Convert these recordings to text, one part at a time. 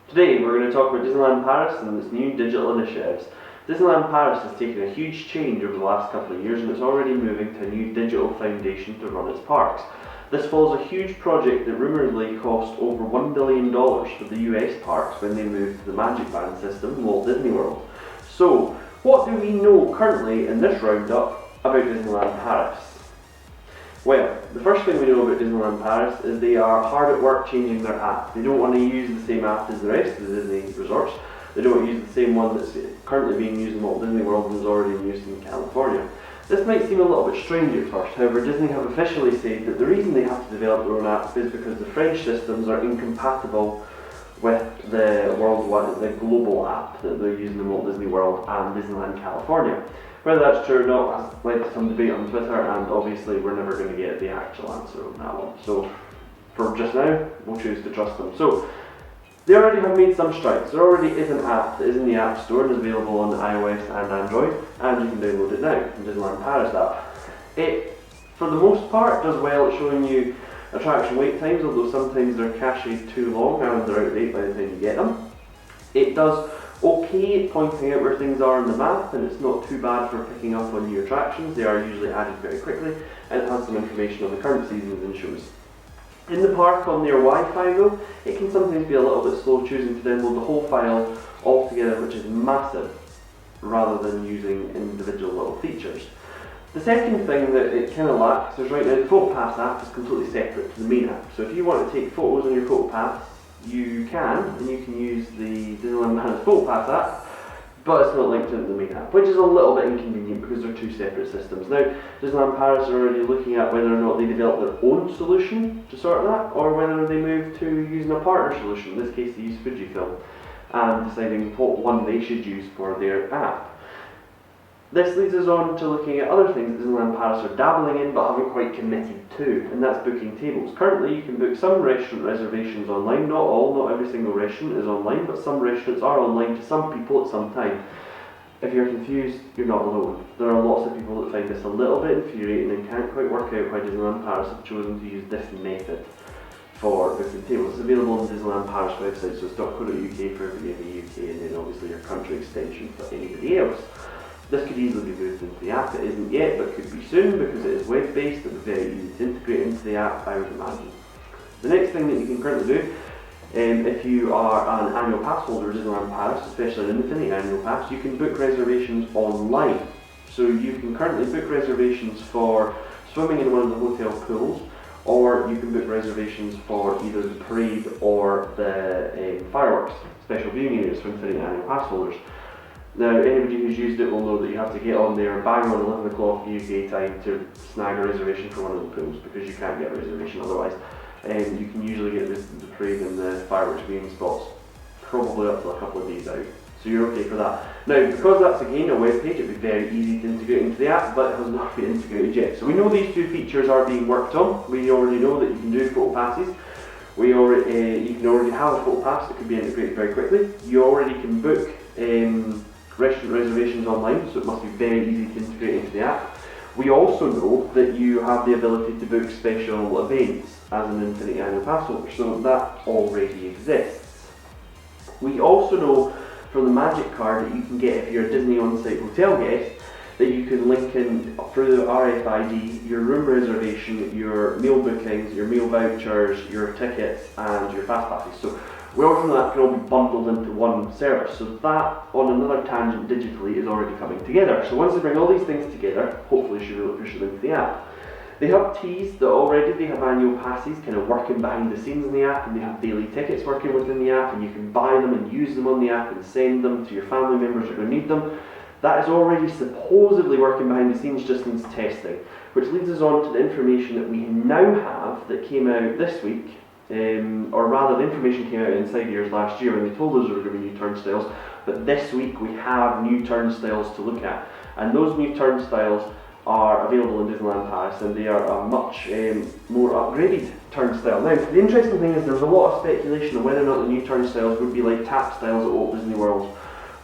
Today we're going to talk about Disneyland Paris and its new digital initiatives. Disneyland Paris has taken a huge change over the last couple of years and it's already moving to a new digital foundation to run its parks. This follows a huge project that rumouredly cost over $1 billion for the US parks when they moved to the Magic Band system, Walt Disney World. So, what do we know currently in this roundup about Disneyland Paris? Well, the first thing we know about Disneyland Paris is they are hard at work changing their app. They don't want to use the same app as the rest of the Disney resorts. They don't want to use the same one that's currently being used in Walt Disney World and is already used in California. This might seem a little bit strange at first, however Disney have officially said that the reason they have to develop their own app is because the French systems are incompatible with the global app that they're using in Walt Disney World and Disneyland California. Whether that's true or not has led to some debate on Twitter, and obviously we're never going to get the actual answer on that one. So for just now, we'll choose to trust them. So they already have made some strides. There already is an app that is in the App Store and is available on iOS and Android, and you can download it now from Disneyland Paris app. It, for the most part, does well at showing you attraction wait times, although sometimes they're cached too long and they're out of date by the time you get them. It does okay at pointing out where things are on the map, and it's not too bad for picking up on new attractions. They are usually added very quickly, and it has some information on the current seasons and shows. In the park on their Wi-Fi though, it can sometimes be a little bit slow choosing to download the whole file altogether, which is massive, rather than using individual little features. The second thing that it kind of lacks is right now the PhotoPass app is completely separate to the main app. So if you want to take photos on your PhotoPass, you can, and you can use the Disneyland Paris PhotoPass app, but it's not linked into the main app, which is a little bit inconvenient because they're two separate systems. Now, Disneyland Paris are already looking at whether or not they develop their own solution to sort that, or whether they move to using a partner solution. In this case, they use Fujifilm, and deciding what one they should use for their app. This leads us on to looking at other things that Disneyland Paris are dabbling in but haven't quite committed to, and that's booking tables. Currently you can book some restaurant reservations online, not every single restaurant is online, but some restaurants are online to some people at some time. If you're confused, you're not alone. There are lots of people that find this a little bit infuriating and can't quite work out why Disneyland Paris have chosen to use this method for booking tables. It's available on the Disneyland Paris website, so it's .co.uk for everybody in the UK, and then obviously your country extension for anybody else. This could easily be moved into the app. It isn't yet, but could be soon because it is web-based. It would be very easy to integrate into the app, I would imagine. The next thing that you can currently do, if you are an annual pass holder of Disneyland Paris, especially an Infinity annual pass, you can book reservations online. So you can currently book reservations for swimming in one of the hotel pools, or you can book reservations for either the parade or the fireworks special viewing areas for Infinity annual pass holders. Now, anybody who's used it will know that you have to get on there bang on 11 o'clock UK time to snag a reservation for one of the pools because you can't get a reservation otherwise. You can usually get the parade and the fireworks viewing spots probably up to a couple of days out. So you're okay for that. Now, because that's again a web page, it'd be very easy to integrate into the app, but it has not been integrated yet. So we know these two features are being worked on. We already know that you can do photo passes. You can already have a photo pass that could be integrated very quickly. You already can book restaurant reservations online, so it must be very easy to integrate into the app. We also know that you have the ability to book special events as an Infinity Annual Pass holder, so that already exists. We also know from the Magic Card that you can get if you're a Disney on-site hotel guest, that you can link in through the RFID your room reservation, your meal bookings, your meal vouchers, your tickets and your fast passes. So all from that can all be bundled into one service. So that, on another tangent digitally, is already coming together. So once they bring all these things together, hopefully should be able to push them into the app. They have teased that already they have annual passes kind of working behind the scenes in the app, and they have daily tickets working within the app, and you can buy them and use them on the app and send them to your family members that are going to need them. That is already supposedly working behind the scenes, just needs testing. Which leads us on to the information that we now have that came out this week. Or rather, the information came out inside years last year when they told us there were going to be new turnstiles, but this week we have new turnstiles to look at, and those new turnstiles are available in Disneyland Paris, and they are a much more upgraded turnstile. Now, the interesting thing is there's a lot of speculation on whether or not the new turnstiles would be like tap styles at Walt Disney World,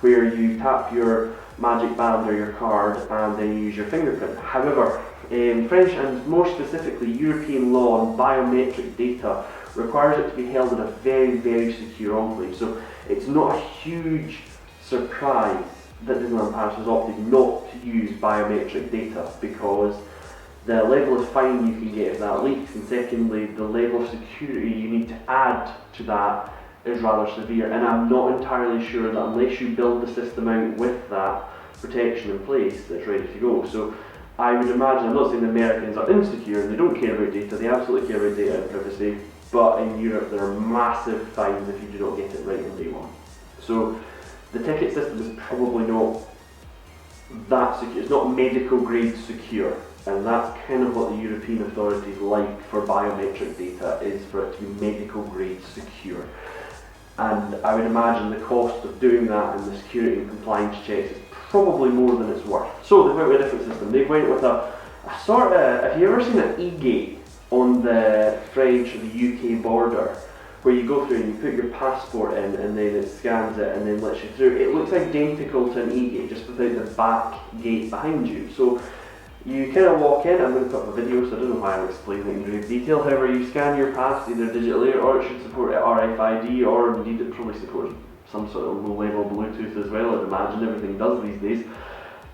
where you tap your Magic Band or your card and then you use your fingerprint. However, French and more specifically European law on biometric data requires it to be held in a very, very secure enclave. So it's not a huge surprise that Disneyland Paris has opted not to use biometric data, because the level of fine you can get if that leaks, and secondly, the level of security you need to add to that is rather severe. And I'm not entirely sure that unless you build the system out with that protection in place, that's ready to go. So I would imagine, I'm not saying the Americans are insecure and they don't care about data, they absolutely care about data and privacy, but in Europe there are massive fines if you do not get it right on day one. So the ticket system is probably not that secure, it's not medical grade secure, and that's kind of what the European authorities like for biometric data, is for it to be medical grade secure. And I would imagine the cost of doing that and the security and compliance checks is probably more than it's worth. So they went with a different system. They went with a sort of, have you ever seen an e-gate on the French or the UK border, where you go through and you put your passport in and then it scans it and then lets you through? It looks identical to an e-gate, just without the back gate behind you. So you kind of walk in. I'm going to put up a video, so I don't know why I'm explaining it in great detail. However, you scan your pass either digitally, or it should support RFID, or indeed it probably supports some sort of low-level Bluetooth as well. I'd imagine everything does these days.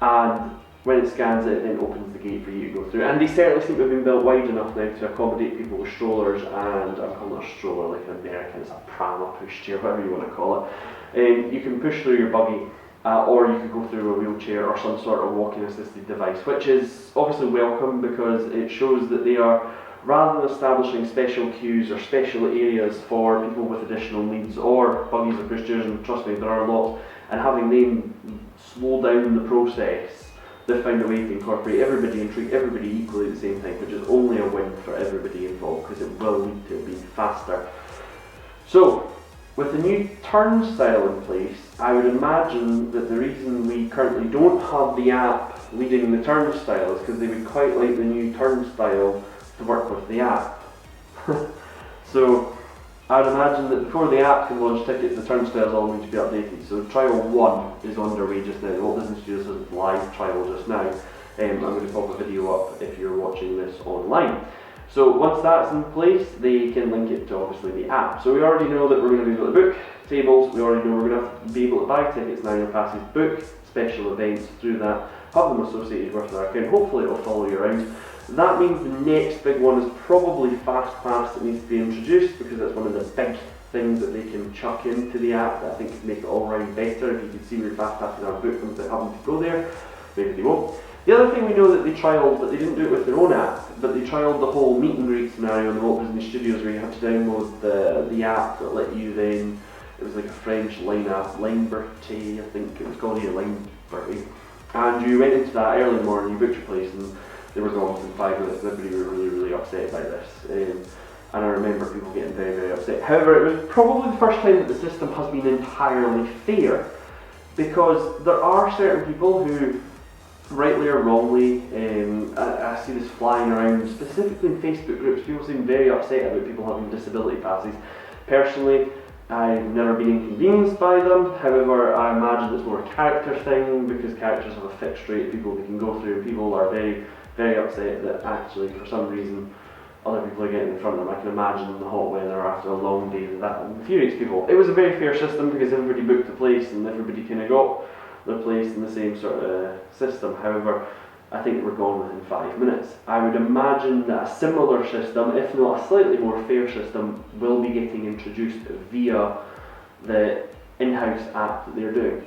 And when it scans it, then opens the gate for you to go through. And they certainly seem to have been built wide enough now to accommodate people with strollers, and I'm calling it a stroller like an American, it's a pram, a pushchair, whatever you want to call it. You can push through your buggy, or you could go through a wheelchair or some sort of walking assisted device, which is obviously welcome, because it shows that they are, rather than establishing special queues or special areas for people with additional needs or buggies or pushchairs, and trust me, there are lots, and having them slow down the process, they've found a way to incorporate everybody and treat everybody equally at the same time, which is only a win for everybody involved, because it will lead to it being faster. So, with the new turnstile in place, I would imagine that the reason we currently don't have the app leading the turnstile is because they would quite like the new turnstile to work with the app. So I would imagine that before the app can launch tickets, the turnstiles all need to be updated. So trial 1 is underway just now. Walt Disney Studios has a live trial just now. I'm going to pop a video up if you're watching this online. So once that's in place, they can link it to obviously the app. So we already know that we're going to be able to book tables, we already know we're going to have to be able to buy tickets, 9-year passes, book special events through that, have them associated with our account. Hopefully it'll follow you around. That means the next big one is probably Fast Pass that needs to be introduced, because that's one of the big things that they can chuck into the app that I think could make it all round better. If you could see where Fast Passes are booked without having to go there, maybe they won't. The other thing we know that they trialled, but they didn't do it with their own app, but they trialled the whole meet and greet scenario in the Walt Disney Studios, where you had to download the app that let you then, it was like a French line app, Line Bertie, I think it was called, here, Line Bertie. And you went into that early in the morning, you booked your place, and they were gone within 5 minutes, and everybody were really, really upset by this. And I remember people getting very, very upset. However, it was probably the first time that the system has been entirely fair, because there are certain people who, rightly or wrongly, I see this flying around, specifically in Facebook groups, people seem very upset about people having disability passes. Personally, I've never been inconvenienced by them. However, I imagine it's more a character thing, because characters have a fixed rate of people they can go through, and people are very, very upset that actually, for some reason, other people are getting in front of them. I can imagine in the hot weather after a long day that infuriates people. It was a very fair system, because everybody booked a place and everybody kind of got their place in the same sort of system. However, I think we're gone within 5 minutes. I would imagine that a similar system, if not a slightly more fair system, will be getting introduced via the in-house app that they're doing.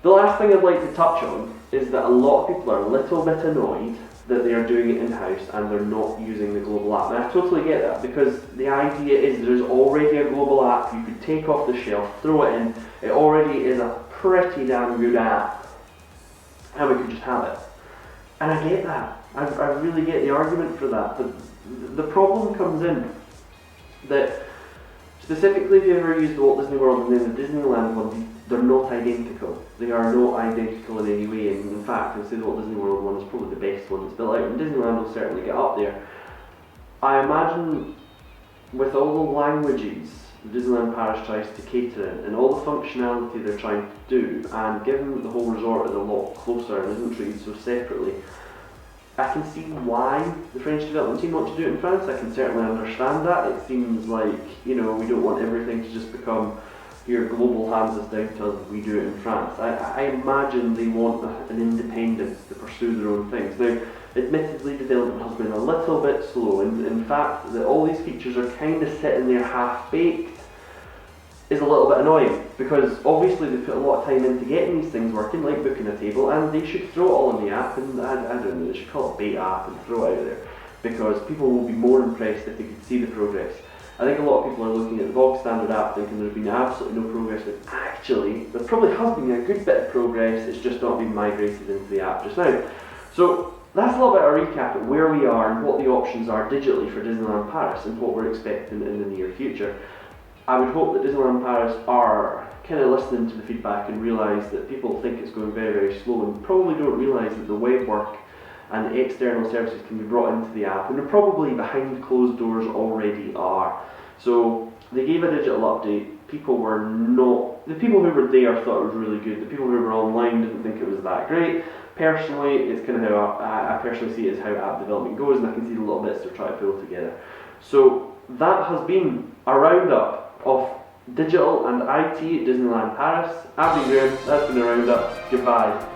The last thing I'd like to touch on is that a lot of people are a little bit annoyed that they are doing it in-house and they're not using the global app. And I totally get that, because the idea is there's already a global app you could take off the shelf, throw it in, it already is a pretty damn good app, and we could just have it. And I get that. I really get the argument for that. But the problem comes in that, specifically if you ever use the Walt Disney World and then the Disneyland one, they're not identical. They are not identical in any way, and in fact, I'd say the Walt Disney World one is probably the best one that's built out, and Disneyland will certainly get up there. I imagine with all the languages Disneyland Paris tries to cater in, and all the functionality they're trying to do, and given that the whole resort is a lot closer and isn't treated so separately, I can see why the French development team want to do it in France. I can certainly understand that. It seems like, we don't want everything to just become, here, global hands us down to us, we do it in France. I imagine they want an independence to pursue their own things. Now, admittedly, development has been a little bit slow, and in fact, that all these features are kind of sitting there half-baked is a little bit annoying, because obviously they put a lot of time into getting these things working, like booking a table, and they should throw it all in the app, and I don't know, they should call it beta app and throw it out there, because people will be more impressed if they could see the progress. I think a lot of people are looking at the bog standard app thinking there's been absolutely no progress, but actually there probably has been a good bit of progress, it's just not been migrated into the app just now. So that's a little bit of a recap of where we are and what the options are digitally for Disneyland Paris and what we're expecting in the near future. I would hope that Disneyland Paris are kind of listening to the feedback and realise that people think it's going very, very slow and probably don't realise that the web work and the external services can be brought into the app, and they're probably behind closed doors already are. So they gave a digital update. The people who were there thought it was really good. The people who were online didn't think it was that great. Personally, it's kind of how I personally see it as how app development goes, and I can see the little bits they're trying to pull together. So that has been a roundup of digital and IT at Disneyland Paris. I've been Graham, that's been a roundup. Goodbye.